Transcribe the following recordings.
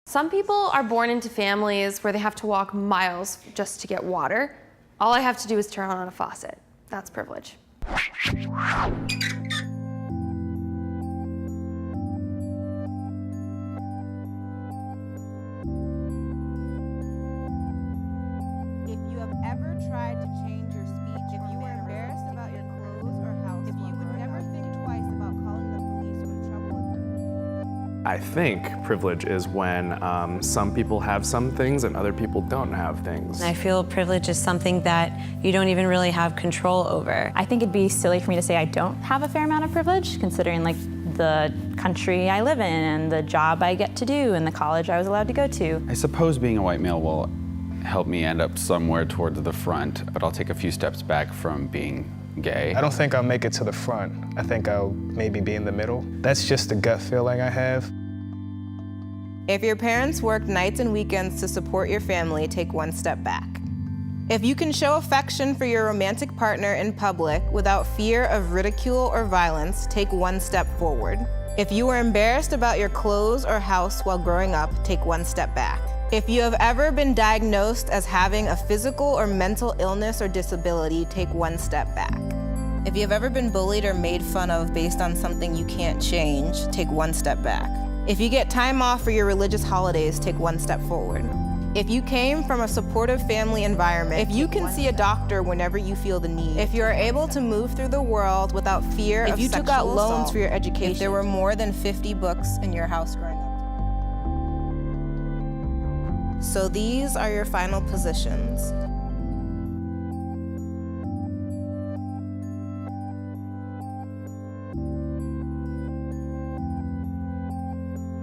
Some people are born into families where they have to walk miles just to get water. All I have to do is turn on a faucet. That's privilege. If you have ever tried to change your speech, if you were embarrassed about your clothes or house, if you would never think twice about calling the police when trouble occurs. I think privilege is when some people have some things and other people don't have things. I feel privilege is something that you don't even really have control over. I think it'd be silly for me to say I don't have a fair amount of privilege, considering like the country I live in and the job I get to do and the college I was allowed to go to. I suppose being a white male will help me end up somewhere towards the front, but I'll take a few steps back from being gay. I don't think I'll make it to the front. I think I'll maybe be in the middle. That's just the gut feeling I have. If your parents work nights and weekends to support your family, take one step back. If you can show affection for your romantic partner in public without fear of ridicule or violence, take one step forward. If you were embarrassed about your clothes or house while growing up, take one step back. If you have ever been diagnosed as having a physical or mental illness or disability, take one step back. If you have ever been bullied or made fun of based on something you can't change, take one step back. If you get time off for your religious holidays, take one step forward. If you came from a supportive family environment, if you can see a doctor whenever you feel the need, if you are able to move through the world without fear of sexual assault, if you took out loans for your education, if there were more than 50 books in your house growing up. So these are your final positions.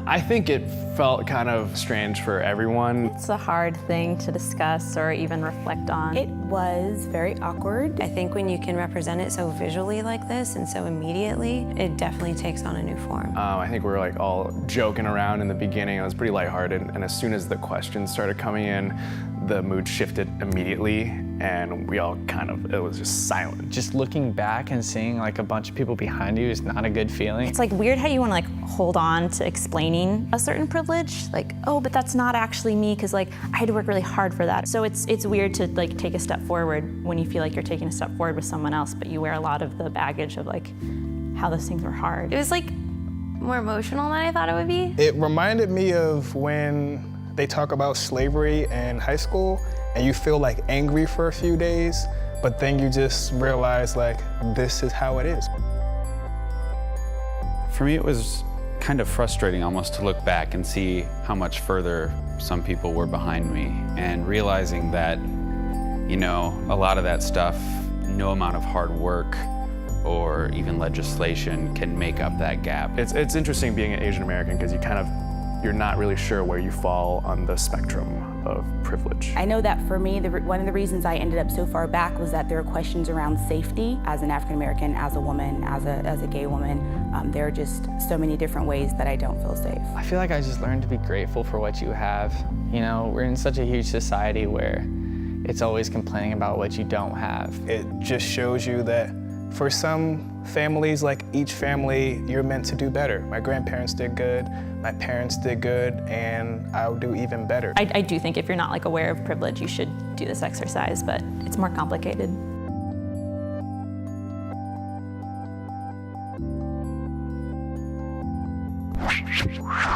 I think it felt kind of strange for everyone. It's a hard thing to discuss or even reflect on. It was very awkward. I think when you can represent it so visually like this and so immediately, it definitely takes on a new form. I think we were like all joking around in the beginning. It was pretty lighthearted, and as soon as the questions started coming in, the mood shifted immediately, and we all it was just silent. Just looking back and seeing like a bunch of people behind you is not a good feeling. It's like weird how you want to like hold on to explaining a certain privilege, like, oh, but that's not actually me because like I had to work really hard for that. So it's weird to like take a step forward when you feel like you're taking a step forward with someone else, but you wear a lot of the baggage of like how those things were hard. It was like more emotional than I thought it would be. It reminded me of when they talk about slavery in high school and you feel like angry for a few days, but then you just realize like, this is how it is. For me, it was kind of frustrating almost to look back and see how much further some people were behind me, and realizing that, you know, a lot of that stuff, no amount of hard work or even legislation can make up that gap. It's interesting being an Asian American because you're not really sure where you fall on the spectrum of privilege. I know that for me, one of the reasons I ended up so far back was that there are questions around safety as an African American, as a woman, as a gay woman. There are just so many different ways that I don't feel safe. I feel like I just learned to be grateful for what you have. You know, we're in such a huge society where it's always complaining about what you don't have. It just shows you that for some families, like each family, you're meant to do better. My grandparents did good, my parents did good, and I'll do even better. I do think if you're not like aware of privilege, you should do this exercise, but it's more complicated. Wow.